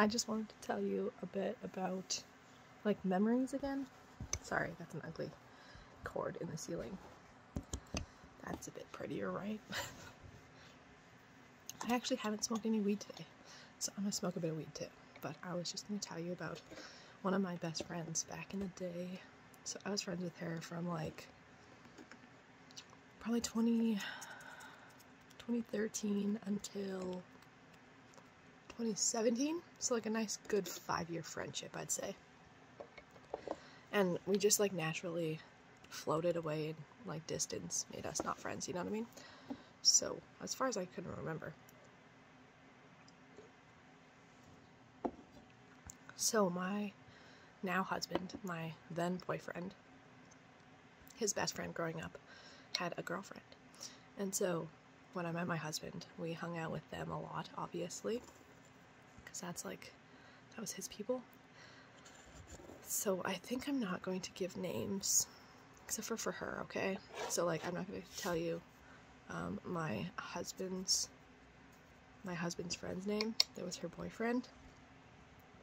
I just wanted to tell you a bit about, like, memories again. Sorry, that's an ugly cord in the ceiling. That's a bit prettier, right? I actually haven't smoked any weed today, so I'm gonna smoke a bit of weed too. But I was just gonna tell you about one of my best friends back in the day. So I was friends with her from like probably 2013 until 2017. So like a nice good 5-year friendship, I'd say. And we just like naturally floated away in like distance, made us not friends, you know what I mean? So as far as I can remember. So my now husband, my then boyfriend, his best friend growing up had a girlfriend. And so when I met my husband, we hung out with them a lot, obviously, because that was his people. So I think I'm not going to give names, except for her, okay? So like I'm not going to tell you my husband's friend's name. That was her boyfriend.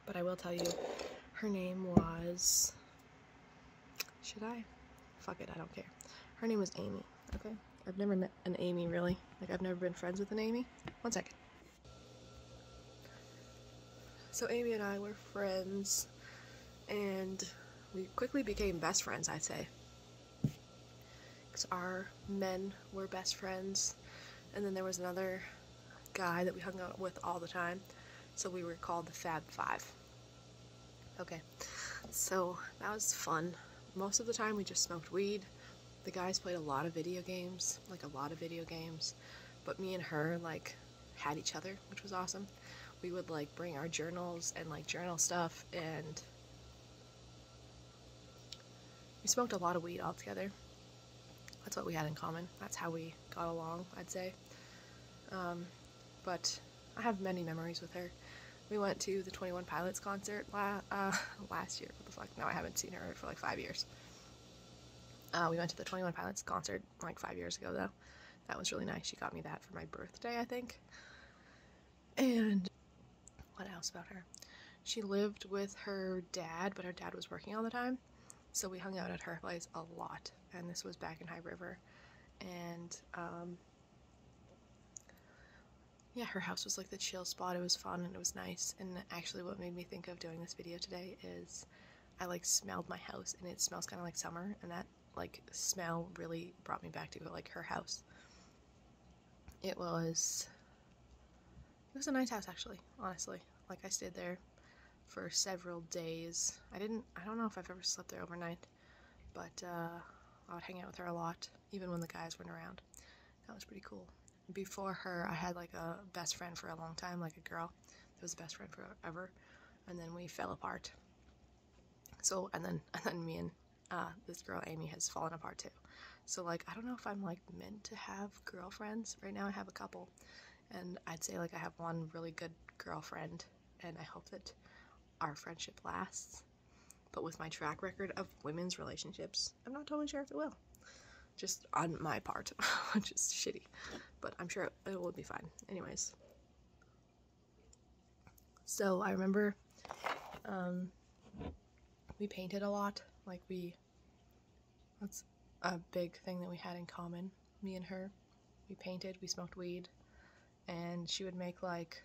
But I will tell you, her name was, should I? Fuck it, I don't care. Her name was Amy, okay? I've never met an Amy, really. Like, I've never been friends with an Amy. One second. So Amy and I were friends, and we quickly became best friends, I'd say. Because our men were best friends, and then there was another guy that we hung out with all the time, so we were called the Fab Five. Okay, so that was fun. Most of the time we just smoked weed. The guys played a lot of video games, but me and her like had each other, which was awesome. We would like bring our journals and like journal stuff, and we smoked a lot of weed all together. That's what we had in common. That's how we got along, I'd say. But I have many memories with her. We went to the 21 Pilots concert last year. What the fuck? No, I haven't seen her for like 5 years. We went to the 21 Pilots concert like 5 years ago, though. That was really nice. She got me that for my birthday, I think. And what else about her? She lived with her dad, but her dad was working all the time. So we hung out at her place a lot. And this was back in High River. And, yeah, her house was like the chill spot. It was fun and it was nice. And actually what made me think of doing this video today is I like smelled my house, and it smells kind of like summer, and that like smell really brought me back to like her house. It was a nice house, actually, honestly. Like, I stayed there for several days. I don't know if I've ever slept there overnight, but I would hang out with her a lot, even when the guys weren't around. That was pretty cool. Before her, I had like a best friend for a long time, like a girl that was a best friend forever, and then we fell apart. So, and then me and this girl Amy has fallen apart too. So like, I don't know if I'm like meant to have girlfriends. Right now I have a couple, and I'd say like I have one really good girlfriend, and I hope that our friendship lasts. But with my track record of women's relationships, I'm not totally sure if it will. Just on my part, which is shitty, but I'm sure it will be fine. Anyways, so I remember we painted a lot. Like, that's a big thing that we had in common, me and her. We painted, we smoked weed, and she would make like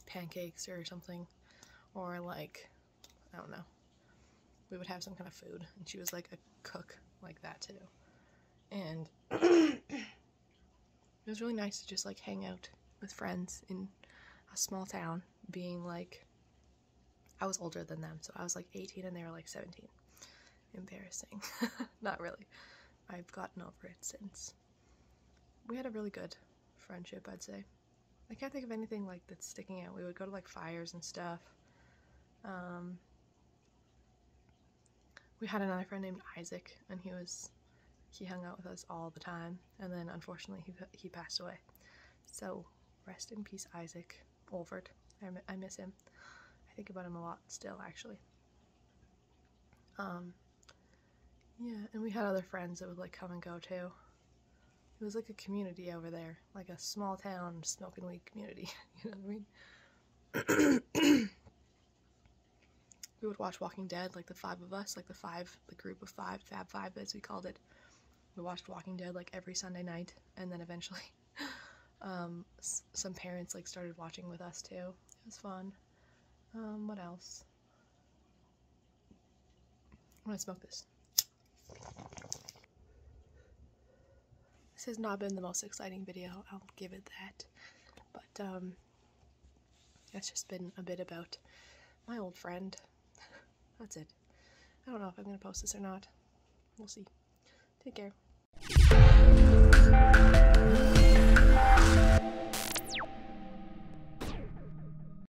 pancakes or something, or like, I don't know, we would have some kind of food, and she was like a cook like that too. And it was really nice to just like hang out with friends in a small town, being like, I was older than them, so I was like 18 and they were like 17. Embarrassing. Not really. I've gotten over it since. We had a really good friendship, I'd say. I can't think of anything like that's sticking out. We would go to like fires and stuff. We had another friend named Isaac, and he hung out with us all the time, and then unfortunately he passed away. So rest in peace, Isaac Olvert. I miss him. I think about him a lot still, actually. Yeah, and we had other friends that would like come and go too. It was like a community over there, like a small town smoking weed community, you know what I mean? we would watch Walking Dead, like the five of us, like the group of five, Fab Five as we called it. We watched Walking Dead like every Sunday night, and then eventually some parents like started watching with us too. It was fun. What else? I'm gonna smoke this. This has not been the most exciting video, I'll give it that. But it's just been a bit about my old friend. That's it. I don't know if I'm gonna post this or not. We'll see. Take care.